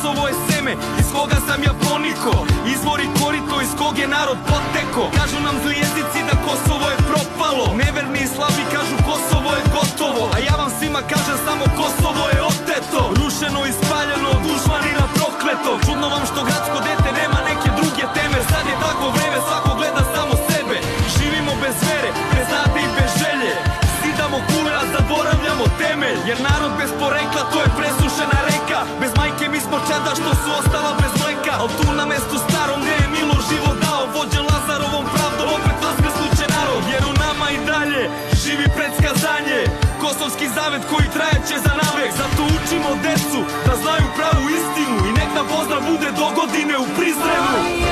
Kosovo je seme iz koga sam ja poniko, izvor i korito iz kog je narod poteko. Kažu nam zli jezici da Kosovo je propalo, neverni i slabi kažu Kosovo je gotovo, a ja vam svima kažem samo Kosovo je oteto, rušeno i spaljeno od dušmanina prokletog. Čudno vam što gradsko dete nema neke druge teme, sad je takvo vreme, svako gleda samo sebe. Živimo bez vere, bez nade i bez želje, zidamo kule a zaboravljamo temelj, jer narod bez porekla to je presušena reka. Bez majke mi smo čeda što su ostala bez mleka, al tu na mestu starom gde je Milo život dao, vođen Lazarovom pravdom opet vaskrsnuće narod, jer u nama i dalje živi predskazanje, kosovski zavet koji trajaće za navek. Zato učimo decu da znaju pravu istinu i nek nam pozdrav bude do godine u Prizrenu.